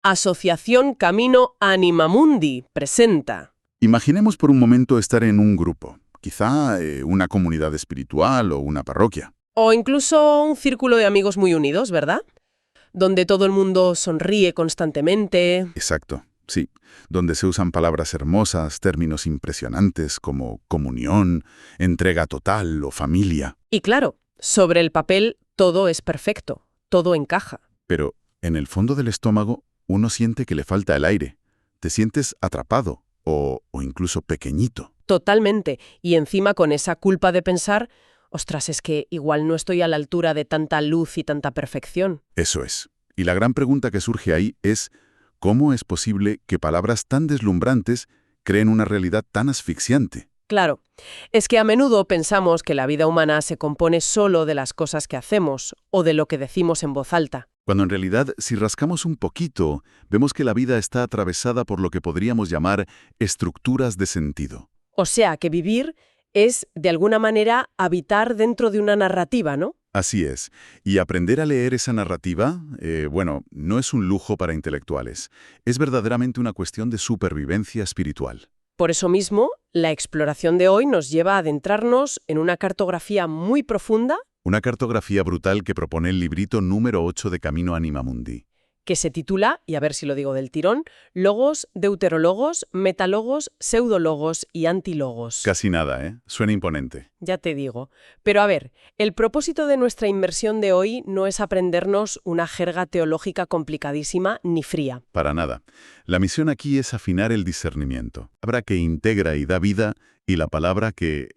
Asociación Camino Anima Mundi presenta. Imaginemos por un momento estar en un grupo, quizá una comunidad espiritual o una parroquia. O incluso un círculo de amigos muy unidos, ¿verdad? Donde todo el mundo sonríe constantemente. Exacto, sí, donde se usan palabras hermosas, términos impresionantes como comunión, entrega total o familia. Y claro, sobre el papel todo es perfecto, todo encaja. Pero en el fondo del estómago uno siente que le falta el aire. Te sientes atrapado o incluso pequeñito. Totalmente. Y encima con esa culpa de pensar, ostras, es que igual no estoy a la altura de tanta luz y tanta perfección. Eso es. Y la gran pregunta que surge ahí es, ¿cómo es posible que palabras tan deslumbrantes creen una realidad tan asfixiante? Claro, es que a menudo pensamos que la vida humana se compone solo de las cosas que hacemos o de lo que decimos en voz alta. Cuando en realidad, si rascamos un poquito, vemos que la vida está atravesada por lo que podríamos llamar estructuras de sentido. O sea, que vivir es, de alguna manera, habitar dentro de una narrativa, ¿no? Así es. Y aprender a leer esa narrativa, no es un lujo para intelectuales. Es verdaderamente una cuestión de supervivencia espiritual. Por eso mismo, la exploración de hoy nos lleva a adentrarnos en una cartografía muy profunda Una cartografía brutal que propone el librito número 8 de Camino Anima Mundi. que se titula, y a ver si lo digo del tirón, Logos, Deuterologos, Metalogos, Pseudologos y Antilogos. Casi nada, ¿eh? Suena imponente. Ya te digo. Pero a ver, el propósito de nuestra inmersión de hoy no es aprendernos una jerga teológica complicadísima ni fría. Para nada. La misión aquí es afinar el discernimiento. Palabra que integra y da vida y la palabra que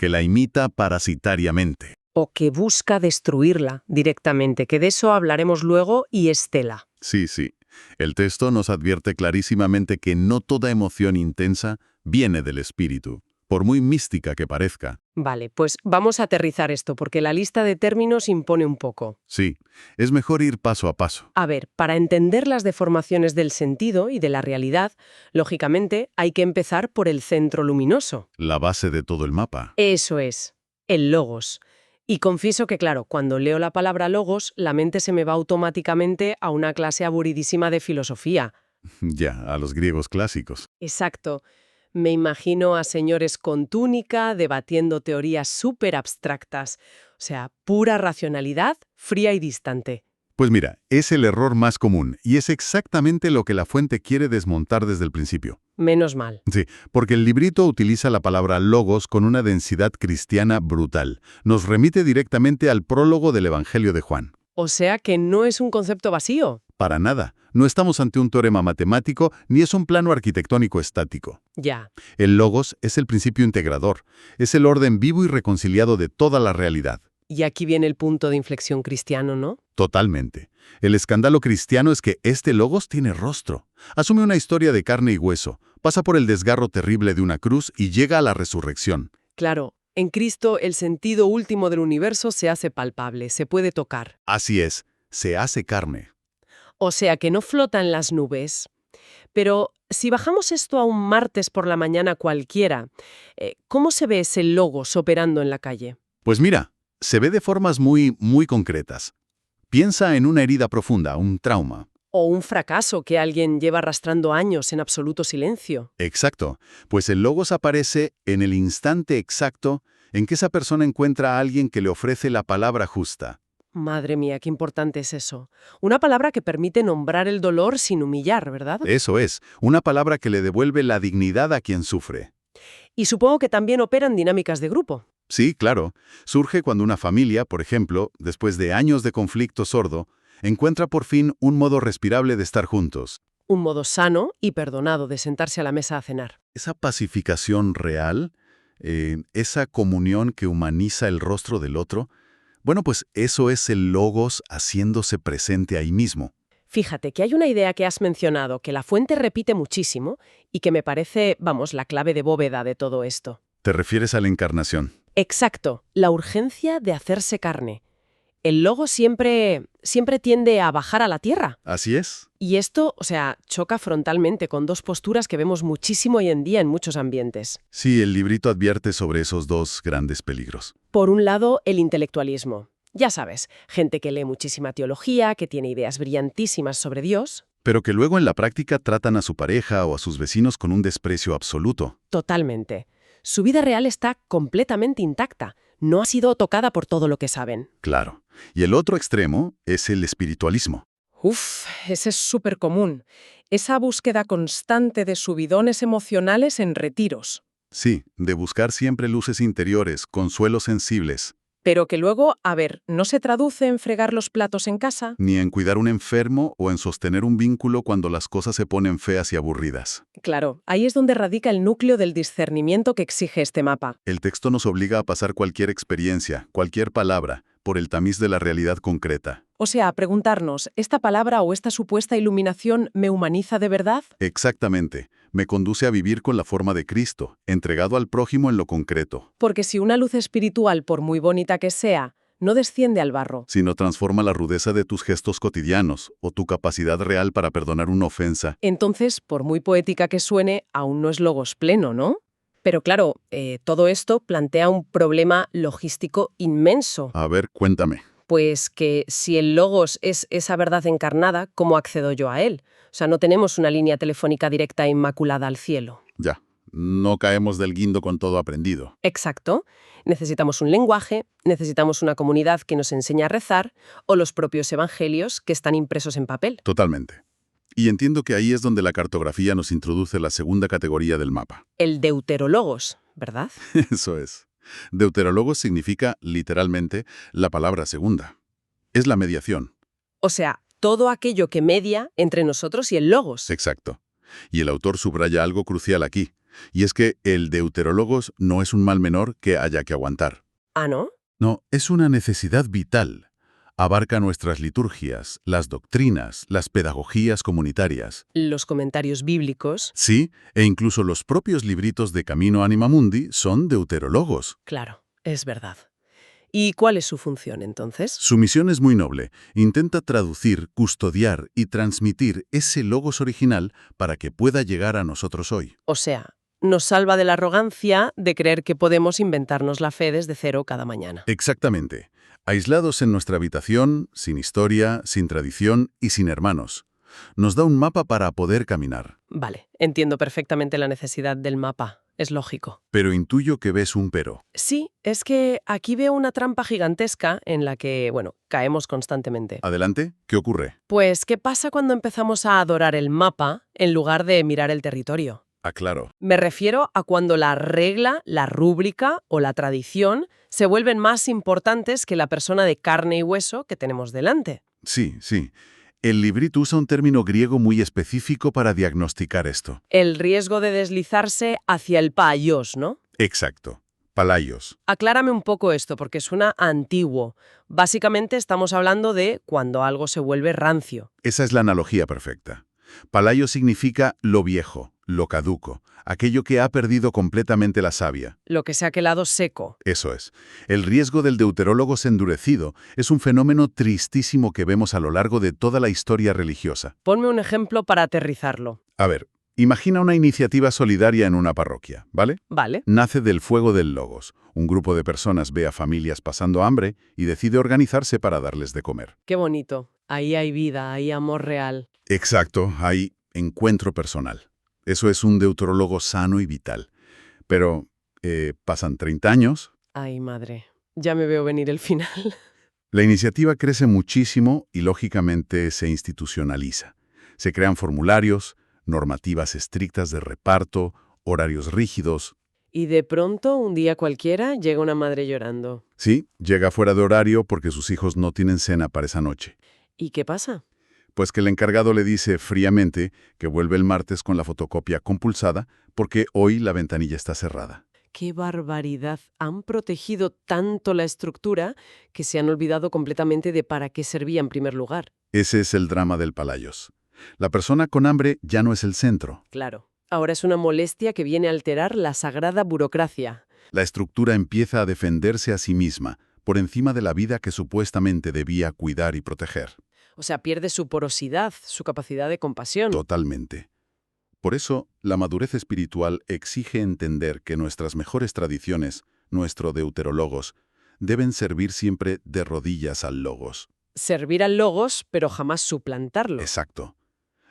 la imita parasitariamente. O que busca destruirla directamente, que de eso hablaremos luego, y Estela. Sí, sí. El texto nos advierte clarísimamente que no toda emoción intensa viene del espíritu, por muy mística que parezca. Vale, pues vamos a aterrizar esto, porque la lista de términos impone un poco. Sí, es mejor ir paso a paso. A ver, para entender las deformaciones del sentido y de la realidad, lógicamente hay que empezar por el centro luminoso. La base de todo el mapa. Eso es, el logos. Y confieso que, claro, cuando leo la palabra logos, la mente se me va automáticamente a una clase aburridísima de filosofía. Ya, a los griegos clásicos. Exacto. Me imagino a señores con túnica debatiendo teorías súper abstractas. O sea, pura racionalidad, fría y distante. Pues mira, es el error más común y es exactamente lo que la fuente quiere desmontar desde el principio. Menos mal. Sí, porque el librito utiliza la palabra logos con una densidad cristiana brutal. Nos remite directamente al prólogo del Evangelio de Juan. O sea que no es un concepto vacío. Para nada. No estamos ante un teorema matemático ni es un plano arquitectónico estático. Ya. El logos es el principio integrador. Es el orden vivo y reconciliado de toda la realidad. Y aquí viene el punto de inflexión cristiano, ¿no? Totalmente. El escándalo cristiano es que este logos tiene rostro. Asume una historia de carne y hueso, pasa por el desgarro terrible de una cruz y llega a la resurrección. Claro, en Cristo el sentido último del universo se hace palpable, se puede tocar. Así es, se hace carne. O sea que no flota en las nubes. Pero si bajamos esto a un martes por la mañana cualquiera, ¿cómo se ve ese logos operando en la calle? Pues mira, se ve de formas muy concretas. Piensa en una herida profunda, un trauma. O un fracaso que alguien lleva arrastrando años en absoluto silencio. Exacto, pues el logos aparece en el instante exacto en que esa persona encuentra a alguien que le ofrece la palabra justa. Madre mía, qué importante es eso. Una palabra que permite nombrar el dolor sin humillar, ¿verdad? Eso es, una palabra que le devuelve la dignidad a quien sufre. Y supongo que también operan dinámicas de grupo. Sí, claro. Surge cuando una familia, por ejemplo, después de años de conflicto sordo, encuentra por fin un modo respirable de estar juntos. Un modo sano y perdonado de sentarse a la mesa a cenar. Esa pacificación real, esa comunión que humaniza el rostro del otro, bueno, pues eso es el logos haciéndose presente ahí mismo. Fíjate que hay una idea que has mencionado que la fuente repite muchísimo y que me parece, vamos, la clave de bóveda de todo esto. ¿Te refieres a la encarnación? Exacto, la urgencia de hacerse carne. El logo siempre tiende a bajar a la tierra. Así es. Y esto, o sea, choca frontalmente con dos posturas que vemos muchísimo hoy en día en muchos ambientes. Sí, el librito advierte sobre esos dos grandes peligros. Por un lado, el intelectualismo. Ya sabes, gente que lee muchísima teología, que tiene ideas brillantísimas sobre Dios. pero que luego en la práctica tratan a su pareja o a sus vecinos con un desprecio absoluto. Totalmente. Su vida real está completamente intacta. No ha sido tocada por todo lo que saben. Claro. Y el otro extremo es el espiritualismo. Uf, ese es súper común. Esa búsqueda constante de subidones emocionales en retiros, Sí, de buscar siempre luces interiores, consuelos sensibles, pero que luego, a ver, no se traduce en fregar los platos en casa. ni en cuidar un enfermo o en sostener un vínculo cuando las cosas se ponen feas y aburridas. Claro, ahí es donde radica el núcleo del discernimiento que exige este mapa. El texto nos obliga a pasar cualquier experiencia, cualquier palabra, por el tamiz de la realidad concreta. O sea, a preguntarnos, ¿esta palabra o esta supuesta iluminación me humaniza de verdad? Exactamente. Me conduce a vivir con la forma de Cristo, entregado al prójimo en lo concreto. Porque si una luz espiritual, por muy bonita que sea, no desciende al barro, Sino transforma la rudeza de tus gestos cotidianos o tu capacidad real para perdonar una ofensa. entonces, por muy poética que suene, aún no es logos pleno, ¿no? Pero claro, todo esto plantea un problema logístico inmenso. A ver, cuéntame. Pues que si el logos es esa verdad encarnada, ¿cómo accedo yo a él? O sea, no tenemos una línea telefónica directa e inmaculada al cielo. Ya, no caemos del guindo con todo aprendido. Exacto. Necesitamos un lenguaje, necesitamos una comunidad que nos enseñe a rezar o los propios evangelios que están impresos en papel. Totalmente. Y entiendo que ahí es donde la cartografía nos introduce la segunda categoría del mapa. El deuterologos, ¿verdad? Eso es. Deuterologos significa, literalmente, la palabra segunda. Es la mediación. O sea, todo aquello que media entre nosotros y el logos. Exacto. Y el autor subraya algo crucial aquí, y es que el deuterologos no es un mal menor que haya que aguantar. Ah, ¿no? No, es una necesidad vital. Abarca nuestras liturgias, las doctrinas, las pedagogías comunitarias. Los comentarios bíblicos, Sí, e incluso los propios libritos de Camino Anima Mundi son deuterologos. claro, es verdad. ¿Y cuál es su función entonces? Su misión es muy noble. Intenta traducir, custodiar y transmitir ese logos original para que pueda llegar a nosotros hoy. O sea, nos salva de la arrogancia de creer que podemos inventarnos la fe desde cero cada mañana. Exactamente. Aislados en nuestra habitación, sin historia, sin tradición y sin hermanos. Nos da un mapa para poder caminar. Vale, entiendo perfectamente la necesidad del mapa. Es lógico. Pero intuyo que ves un pero. Sí, es que aquí veo una trampa gigantesca en la que, bueno, caemos constantemente. Adelante, ¿qué ocurre? Pues, ¿qué pasa cuando empezamos a adorar el mapa en lugar de mirar el territorio? Aclaro. Me refiero a cuando la regla, la rúbrica o la tradición se vuelven más importantes que la persona de carne y hueso que tenemos delante. Sí, sí. El librito usa un término griego muy específico para diagnosticar esto. El riesgo de deslizarse hacia el paios, ¿no? Exacto. Palaios. Aclárame un poco esto, porque suena antiguo. Básicamente estamos hablando de cuando algo se vuelve rancio. Esa es la analogía perfecta. Palaios significa lo viejo, lo caduco, aquello que ha perdido completamente la savia. Lo que se ha quedado seco. Eso es. El riesgo del deuterólogo endurecido es un fenómeno tristísimo que vemos a lo largo de toda la historia religiosa. Ponme un ejemplo para aterrizarlo. A ver, imagina una iniciativa solidaria en una parroquia, ¿vale? Vale. Nace del fuego del logos. Un grupo de personas ve a familias pasando hambre y decide organizarse para darles de comer. Qué bonito. Ahí hay vida, hay amor real. Exacto, hay encuentro personal. Eso es un deuterólogo sano y vital. Pero pasan 30 años, Ay, madre. Ya me veo venir el final. la iniciativa crece muchísimo y lógicamente se institucionaliza. Se crean formularios, normativas estrictas de reparto, horarios rígidos. Y de pronto, un día cualquiera, llega una madre llorando. Sí, llega fuera de horario porque sus hijos no tienen cena para esa noche. ¿Y qué pasa? Pues que el encargado le dice fríamente que vuelve el martes con la fotocopia compulsada porque hoy la ventanilla está cerrada. ¡Qué barbaridad! Han protegido tanto la estructura que se han olvidado completamente de para qué servía en primer lugar. Ese es el drama del Palaios. La persona con hambre ya no es el centro. Claro. Ahora es una molestia que viene a alterar la sagrada burocracia. La estructura empieza a defenderse a sí misma, por encima de la vida que supuestamente debía cuidar y proteger. O sea, pierde su porosidad, su capacidad de compasión. Totalmente. Por eso, la madurez espiritual exige entender que nuestras mejores tradiciones, nuestro deuterologos, deben servir siempre de rodillas al logos. Servir al logos, pero jamás suplantarlo. Exacto.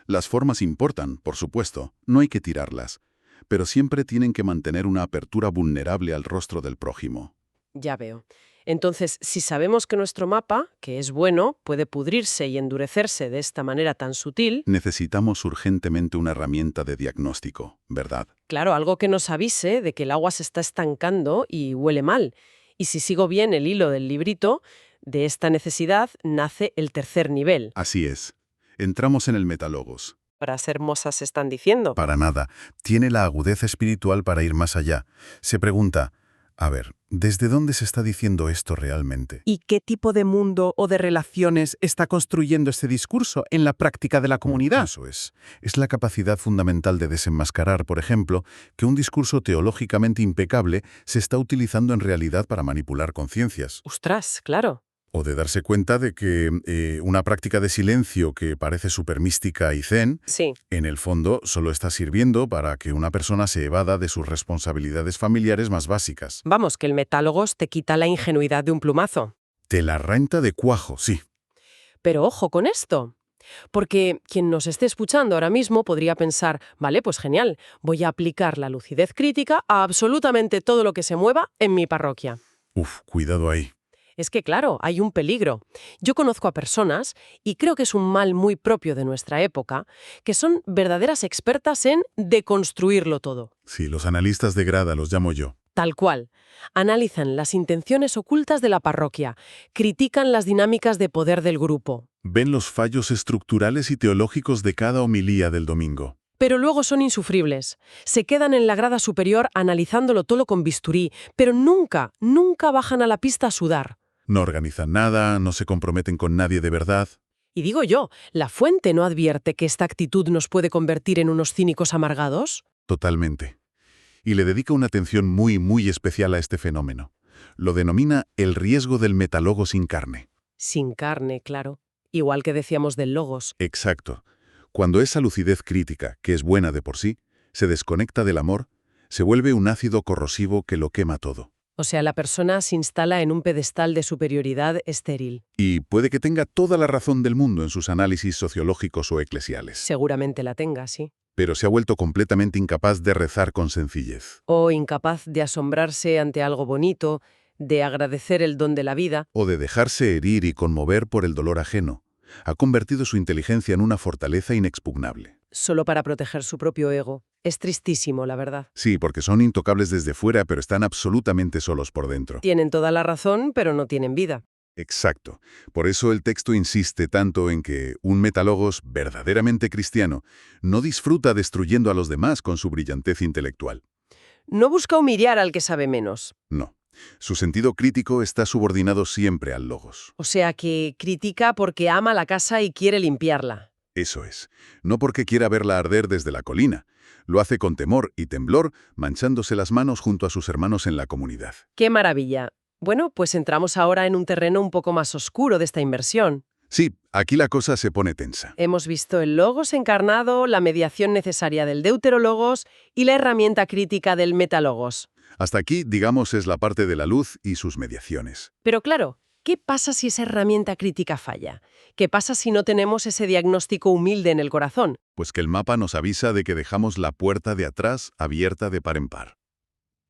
Las formas importan, por supuesto, no hay que tirarlas, pero siempre tienen que mantener una apertura vulnerable al rostro del prójimo. Ya veo. Entonces, si sabemos que nuestro mapa, que es bueno, puede pudrirse y endurecerse de esta manera tan sutil, Necesitamos urgentemente una herramienta de diagnóstico, ¿verdad? claro, algo que nos avise de que el agua se está estancando y huele mal. Y si sigo bien el hilo del librito, de esta necesidad nace el tercer nivel. Así es. Entramos en el metalogos. Para ser mozas están diciendo. Para nada. Tiene la agudeza espiritual para ir más allá. Se pregunta, a ver, ¿desde dónde se está diciendo esto realmente? ¿Y qué tipo de mundo o de relaciones está construyendo este discurso en la práctica de la comunidad? Eso es. Es la capacidad fundamental de desenmascarar, por ejemplo, que un discurso teológicamente impecable se está utilizando en realidad para manipular conciencias. Ostras, claro. O de darse cuenta de que una práctica de silencio que parece súper mística y zen, Sí. en el fondo solo está sirviendo para que una persona se evada de sus responsabilidades familiares más básicas. Vamos, que el metálogos te quita la ingenuidad de un plumazo. Te la renta de cuajo, sí. Pero ojo con esto. Porque quien nos esté escuchando ahora mismo podría pensar, vale, pues genial, voy a aplicar la lucidez crítica a absolutamente todo lo que se mueva en mi parroquia. Uf, cuidado ahí. Es que, claro, hay un peligro. Yo conozco a personas, y creo que es un mal muy propio de nuestra época, que son verdaderas expertas en deconstruirlo todo. Sí, los analistas de grada los llamo yo. Tal cual. Analizan las intenciones ocultas de la parroquia, critican las dinámicas de poder del grupo. Ven los fallos estructurales y teológicos de cada homilía del domingo. Pero luego son insufribles. Se quedan en la grada superior analizándolo todo con bisturí, pero nunca, nunca bajan a la pista a sudar. No organizan nada, no se comprometen con nadie de verdad. Y digo yo, ¿la fuente no advierte que esta actitud nos puede convertir en unos cínicos amargados? Totalmente. Y le dedica una atención muy, muy especial a este fenómeno. Lo denomina el riesgo del metalogo sin carne. Sin carne, claro. Igual que decíamos del logos. Exacto. Cuando esa lucidez crítica, que es buena de por sí, se desconecta del amor, se vuelve un ácido corrosivo que lo quema todo. O sea, la persona se instala en un pedestal de superioridad estéril. Y puede que tenga toda la razón del mundo en sus análisis sociológicos o eclesiales. Seguramente la tenga, sí. Pero se ha vuelto completamente incapaz de rezar con sencillez. O incapaz de asombrarse ante algo bonito, de agradecer el don de la vida. O de dejarse herir y conmover por el dolor ajeno. Ha convertido su inteligencia en una fortaleza inexpugnable. Solo para proteger su propio ego. Es tristísimo, la verdad. Sí, porque son intocables desde fuera, pero están absolutamente solos por dentro. Tienen toda la razón, pero no tienen vida. Exacto. Por eso el texto insiste tanto en que un metalogos verdaderamente cristiano no disfruta destruyendo a los demás con su brillantez intelectual. No busca humillar al que sabe menos. No. Su sentido crítico está subordinado siempre al logos. O sea que critica porque ama la casa y quiere limpiarla. Eso es. No porque quiera verla arder desde la colina. Lo hace con temor y temblor, manchándose las manos junto a sus hermanos en la comunidad. ¡Qué maravilla! Bueno, pues entramos ahora en un terreno un poco más oscuro de esta inversión. Sí, aquí la cosa se pone tensa. Hemos visto el logos encarnado, la mediación necesaria del deuterologos y la herramienta crítica del metalogos. Hasta aquí, digamos, es la parte de la luz y sus mediaciones. Pero claro, ¿qué pasa si esa herramienta crítica falla? ¿Qué pasa si no tenemos ese diagnóstico humilde en el corazón? Pues que el mapa nos avisa de que dejamos la puerta de atrás abierta de par en par.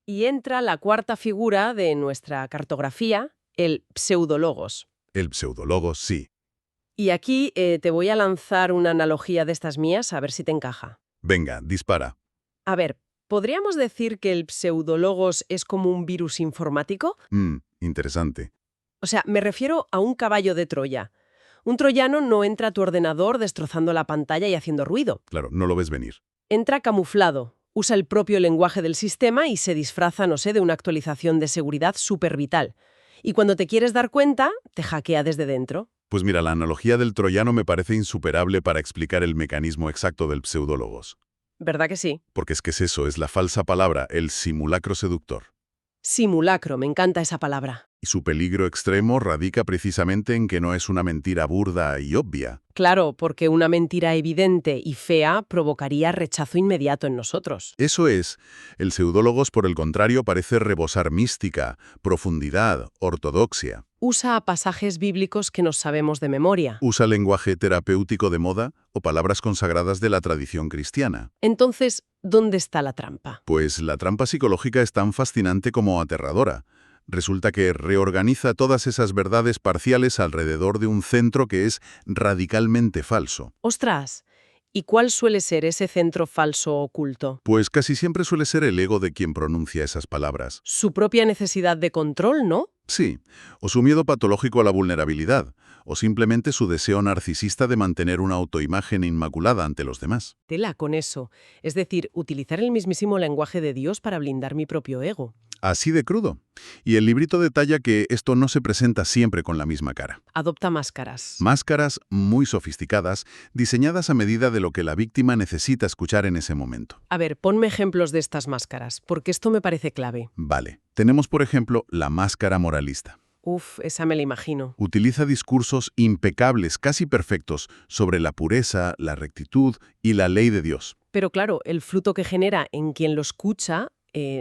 Y entra la cuarta figura de nuestra cartografía, el pseudologos. El pseudologos, sí. Y aquí te voy a lanzar una analogía de estas mías a ver si te encaja. Venga, dispara. A ver, ¿podríamos decir que el pseudologos es como un virus informático? Interesante. O sea, me refiero a un caballo de Troya. Un troyano no entra a tu ordenador destrozando la pantalla y haciendo ruido. Claro, no lo ves venir. Entra camuflado, usa el propio lenguaje del sistema y se disfraza, no sé, de una actualización de seguridad súper vital. Y cuando te quieres dar cuenta, te hackea desde dentro. Pues mira, la analogía del troyano me parece insuperable para explicar el mecanismo exacto del pseudologos. ¿Verdad que sí? Porque es que es eso, es la falsa palabra, el simulacro seductor. Simulacro, me encanta esa palabra. Y su peligro extremo radica precisamente en que no es una mentira burda y obvia. Claro, porque una mentira evidente y fea provocaría rechazo inmediato en nosotros. Eso es, el pseudólogos, por el contrario, parece rebosar mística, profundidad, ortodoxia. Usa pasajes bíblicos que nos sabemos de memoria. Usa lenguaje terapéutico de moda o palabras consagradas de la tradición cristiana. Entonces, ¿dónde está la trampa? Pues la trampa psicológica es tan fascinante como aterradora. Resulta que reorganiza todas esas verdades parciales alrededor de un centro que es radicalmente falso. ¡Ostras! ¿Y cuál suele ser ese centro falso oculto? Pues casi siempre suele ser el ego de quien pronuncia esas palabras. Su propia necesidad de control, ¿no? Sí, o su miedo patológico a la vulnerabilidad, o simplemente su deseo narcisista de mantener una autoimagen inmaculada ante los demás. Tela con eso. Es decir, utilizar el mismísimo lenguaje de Dios para blindar mi propio ego. Así de crudo. Y el librito detalla que esto no se presenta siempre con la misma cara. Adopta máscaras. Máscaras muy sofisticadas, diseñadas a medida de lo que la víctima necesita escuchar en ese momento. A ver, ponme ejemplos de estas máscaras, porque esto me parece clave. Vale. Tenemos, por ejemplo, la máscara moralista. Uf, esa me la imagino. Utiliza discursos impecables, casi perfectos, sobre la pureza, la rectitud y la ley de Dios. Pero claro, el fruto que genera en quien lo escucha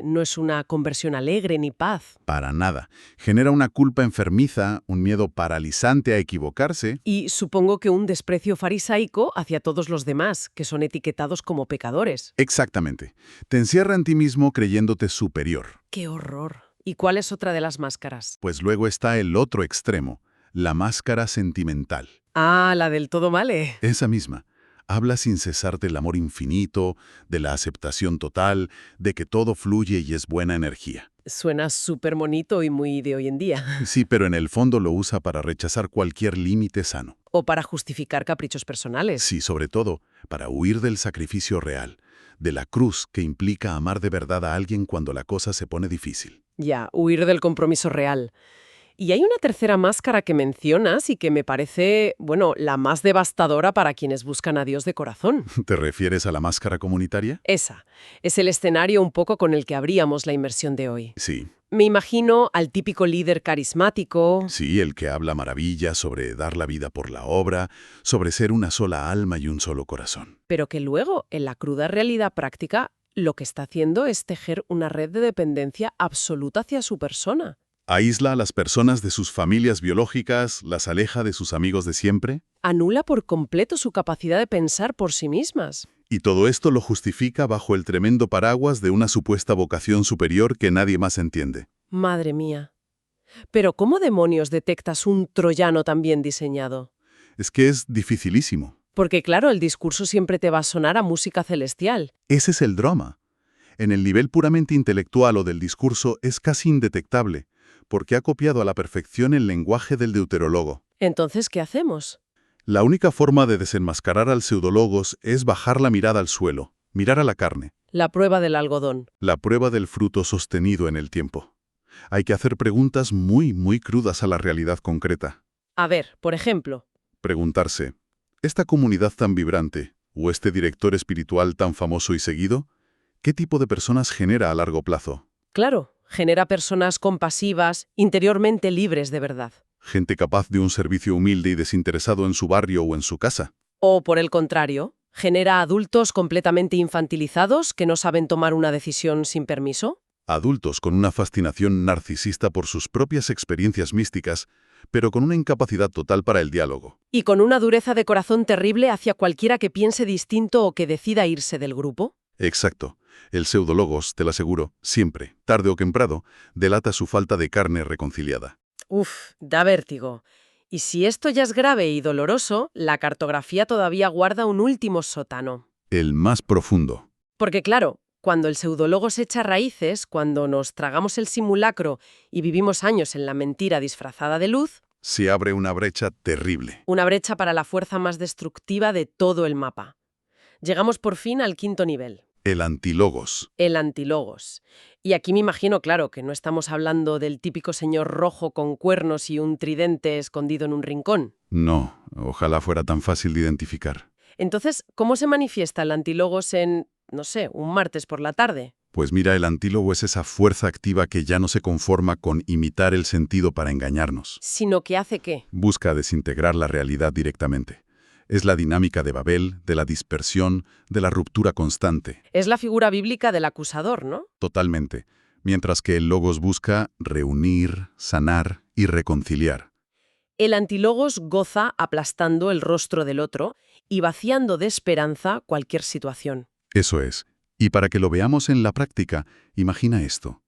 no es una conversión alegre ni paz. Para nada. Genera una culpa enfermiza, un miedo paralizante a equivocarse. Y supongo que un desprecio farisaico hacia todos los demás, que son etiquetados como pecadores. Exactamente. Te encierra en ti mismo creyéndote superior. ¡Qué horror! ¿Y cuál es otra de las máscaras? Pues luego está el otro extremo, la máscara sentimental. Ah, la del todo vale. Esa misma. Habla sin cesar del amor infinito, de la aceptación total, de que todo fluye y es buena energía. Suena súper bonito y muy de hoy en día. Sí, pero en el fondo lo usa para rechazar cualquier límite sano. O para justificar caprichos personales. Sí, sobre todo, para huir del sacrificio real, de la cruz que implica amar de verdad a alguien cuando la cosa se pone difícil. Ya, huir del compromiso real. Y hay una tercera máscara que mencionas y que me parece, bueno, la más devastadora para quienes buscan a Dios de corazón. ¿Te refieres a la máscara comunitaria? Esa. Es el escenario un poco con el que abríamos la inmersión de hoy. Sí. Me imagino al típico líder carismático. Sí, el que habla maravillas sobre dar la vida por la obra, sobre ser una sola alma y un solo corazón. Pero que luego, en la cruda realidad práctica, lo que está haciendo es tejer una red de dependencia absoluta hacia su persona. Aísla a las personas de sus familias biológicas, las aleja de sus amigos de siempre. Anula por completo su capacidad de pensar por sí mismas. Y todo esto lo justifica bajo el tremendo paraguas de una supuesta vocación superior que nadie más entiende. Madre mía. Pero ¿cómo demonios detectas un troyano tan bien diseñado? Es que es dificilísimo. Porque claro, el discurso siempre te va a sonar a música celestial. Ese es el drama. En el nivel puramente intelectual o del discurso es casi indetectable, porque ha copiado a la perfección el lenguaje del deuterólogo. Entonces, ¿qué hacemos? La única forma de desenmascarar al pseudologos es bajar la mirada al suelo, mirar a la carne, La prueba del algodón. la prueba del fruto sostenido en el tiempo. Hay que hacer preguntas muy crudas a la realidad concreta. A ver, por ejemplo. Preguntarse, ¿esta comunidad tan vibrante, o este director espiritual tan famoso y seguido, qué tipo de personas genera a largo plazo? Claro, genera personas compasivas, interiormente libres de verdad. Gente capaz de un servicio humilde y desinteresado en su barrio o en su casa. O, por el contrario, genera adultos completamente infantilizados que no saben tomar una decisión sin permiso. Adultos con una fascinación narcisista por sus propias experiencias místicas, pero con una incapacidad total para el diálogo. Y con una dureza de corazón terrible hacia cualquiera que piense distinto o que decida irse del grupo. Exacto. El pseudologos, te lo aseguro, siempre, tarde o temprano, delata su falta de carne reconciliada. Uf, da vértigo. Y si esto ya es grave y doloroso, la cartografía todavía guarda un último sótano. El más profundo. Porque claro, cuando el pseudologos echa raíces, cuando nos tragamos el simulacro y vivimos años en la mentira disfrazada de luz, Se abre una brecha terrible. una brecha para la fuerza más destructiva de todo el mapa. Llegamos por fin al quinto nivel. El antilogos. El antilogos. Y aquí me imagino, claro, que no estamos hablando del típico señor rojo con cuernos y un tridente escondido en un rincón. No, ojalá fuera tan fácil de identificar. Entonces, ¿cómo se manifiesta el antilogos en, no sé, un martes por la tarde? Pues mira, el antílogo es esa fuerza activa que ya no se conforma con imitar el sentido para engañarnos. ¿Sino que hace qué? Busca desintegrar la realidad directamente. Es la dinámica de Babel, de la dispersión, de la ruptura constante. Es la figura bíblica del acusador, ¿no? Totalmente. Mientras que el logos busca reunir, sanar y reconciliar. El antilogos goza aplastando el rostro del otro y vaciando de esperanza cualquier situación. Eso es. Y para que lo veamos en la práctica, imagina esto.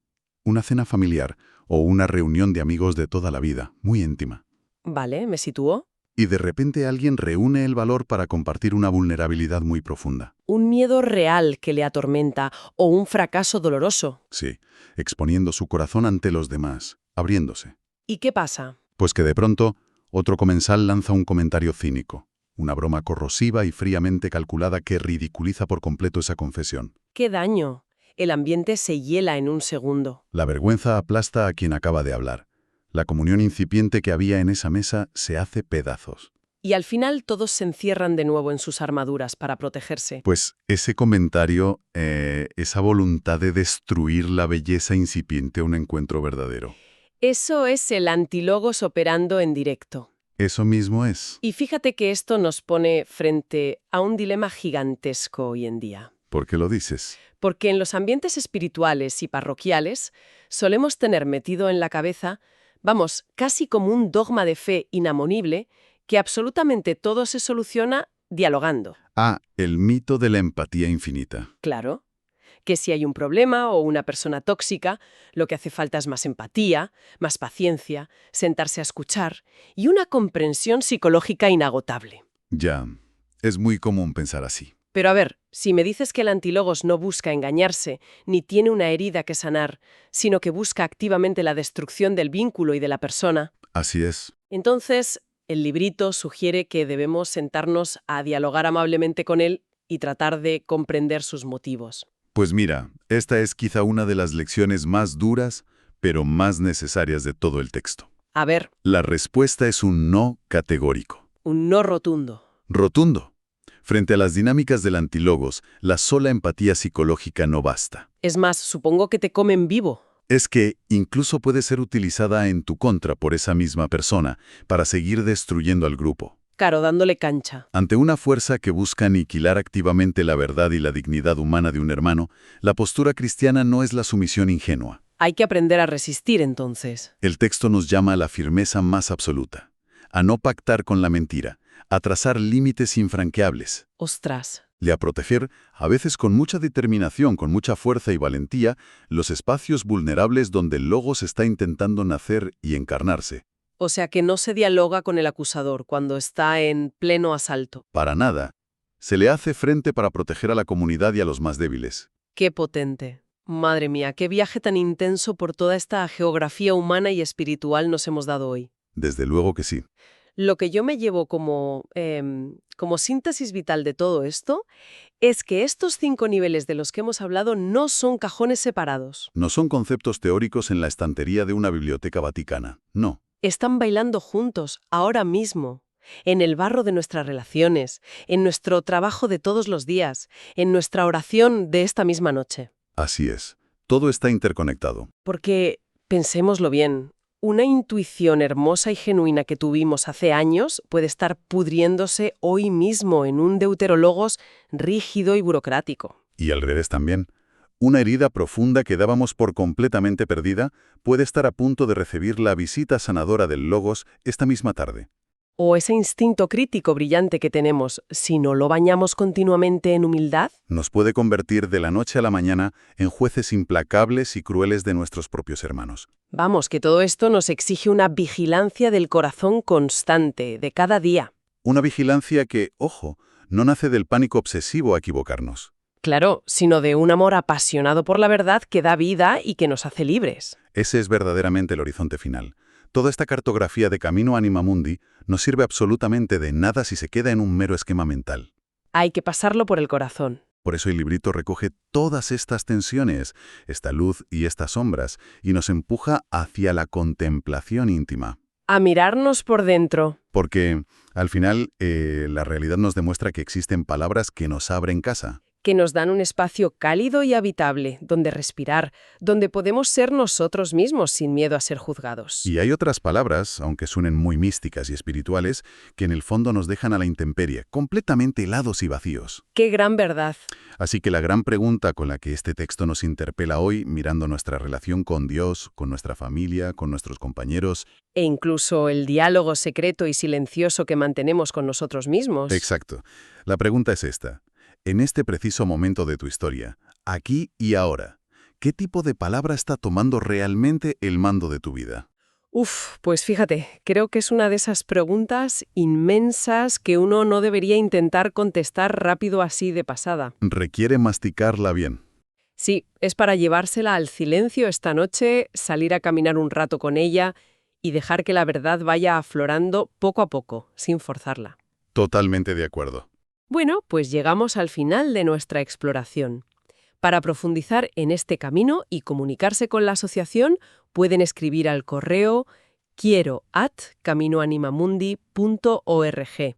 Una cena familiar o una reunión de amigos de toda la vida, muy íntima. Vale, ¿me sitúo? Y de repente alguien reúne el valor para compartir una vulnerabilidad muy profunda. Un miedo real que le atormenta o un fracaso doloroso. Sí, exponiendo su corazón ante los demás, abriéndose. ¿Y qué pasa? Pues que de pronto, otro comensal lanza un comentario cínico, una broma corrosiva y fríamente calculada que ridiculiza por completo esa confesión. ¡Qué daño! El ambiente se hiela en un segundo. La vergüenza aplasta a quien acaba de hablar. La comunión incipiente que había en esa mesa se hace pedazos. Y al final todos se encierran de nuevo en sus armaduras para protegerse. Pues ese comentario, esa voluntad de destruir la belleza incipiente a un encuentro verdadero. Eso es el antilogos operando en directo. Eso mismo es. Y fíjate que esto nos pone frente a un dilema gigantesco hoy en día. ¿Por qué lo dices? Porque en los ambientes espirituales y parroquiales solemos tener metido en la cabeza, vamos, casi como un dogma de fe inamovible, que absolutamente todo se soluciona dialogando. Ah, el mito de la empatía infinita. Claro, que si hay un problema o una persona tóxica, lo que hace falta es más empatía, más paciencia, sentarse a escuchar y una comprensión psicológica inagotable. Ya, es muy común pensar así. Pero a ver, si me dices que el antilogos no busca engañarse, ni tiene una herida que sanar, sino que busca activamente la destrucción del vínculo y de la persona, Así es. entonces el librito sugiere que debemos sentarnos a dialogar amablemente con él y tratar de comprender sus motivos. Pues mira, esta es quizá una de las lecciones más duras, pero más necesarias de todo el texto. A ver, La respuesta es un no categórico. un no rotundo. Rotundo. Frente a las dinámicas del antilogos, la sola empatía psicológica no basta. Es más, supongo que te comen vivo. Es que incluso puede ser utilizada en tu contra por esa misma persona para seguir destruyendo al grupo. Claro, dándole cancha. Ante una fuerza que busca aniquilar activamente la verdad y la dignidad humana de un hermano, la postura cristiana no es la sumisión ingenua. Hay que aprender a resistir entonces. El texto nos llama a la firmeza más absoluta, a no pactar con la mentira, a trazar límites infranqueables, Ostras. y a proteger, a veces con mucha determinación, con mucha fuerza y valentía, los espacios vulnerables donde el logos está intentando nacer y encarnarse. O sea que no se dialoga con el acusador cuando está en pleno asalto. Para nada. Se le hace frente para proteger a la comunidad y a los más débiles. ¡Qué potente! Madre mía, qué viaje tan intenso por toda esta geografía humana y espiritual nos hemos dado hoy. Desde luego que sí. Lo que yo me llevo como síntesis vital de todo esto es que estos 5 niveles de los que hemos hablado no son cajones separados. No son conceptos teóricos en la estantería de una biblioteca vaticana. No. Están bailando juntos, ahora mismo, en el barro de nuestras relaciones, en nuestro trabajo de todos los días, en nuestra oración de esta misma noche. Así es. Todo está interconectado. Porque, pensémoslo bien, una intuición hermosa y genuina que tuvimos hace años puede estar pudriéndose hoy mismo en un deuterologos rígido y burocrático. Y al revés también. Una herida profunda que dábamos por completamente perdida puede estar a punto de recibir la visita sanadora del logos esta misma tarde. O ese instinto crítico brillante que tenemos, si no lo bañamos continuamente en humildad. Nos puede convertir de la noche a la mañana en jueces implacables y crueles de nuestros propios hermanos. Vamos, que todo esto nos exige una vigilancia del corazón constante, de cada día. Una vigilancia que, ojo, no nace del pánico obsesivo a equivocarnos. Claro, sino de un amor apasionado por la verdad que da vida y que nos hace libres. Ese es verdaderamente el horizonte final. Toda esta cartografía de camino Anima Mundi no sirve absolutamente de nada si se queda en un mero esquema mental. Hay que pasarlo por el corazón. Por eso el librito recoge todas estas tensiones, esta luz y estas sombras, y nos empuja hacia la contemplación íntima. A mirarnos por dentro. Porque, al final, la realidad nos demuestra que existen palabras que nos abren casa. que nos dan un espacio cálido y habitable, donde respirar, donde podemos ser nosotros mismos sin miedo a ser juzgados. Y hay otras palabras, aunque suenen muy místicas y espirituales, que en el fondo nos dejan a la intemperie, completamente helados y vacíos. ¡Qué gran verdad! Así que la gran pregunta con la que este texto nos interpela hoy, mirando nuestra relación con Dios, con nuestra familia, con nuestros compañeros. E incluso el diálogo secreto y silencioso que mantenemos con nosotros mismos. Exacto. La pregunta es esta. En este preciso momento de tu historia, aquí y ahora, ¿qué tipo de palabra está tomando realmente el mando de tu vida? Pues fíjate, creo que es una de esas preguntas inmensas que uno no debería intentar contestar rápido así de pasada. Requiere masticarla bien. Sí, es para llevársela al silencio esta noche, salir a caminar un rato con ella y dejar que la verdad vaya aflorando poco a poco, sin forzarla. Totalmente de acuerdo. Bueno, pues llegamos al final de nuestra exploración. Para profundizar en este camino y comunicarse con la asociación, pueden escribir al correo quiero@caminoanimamundi.org.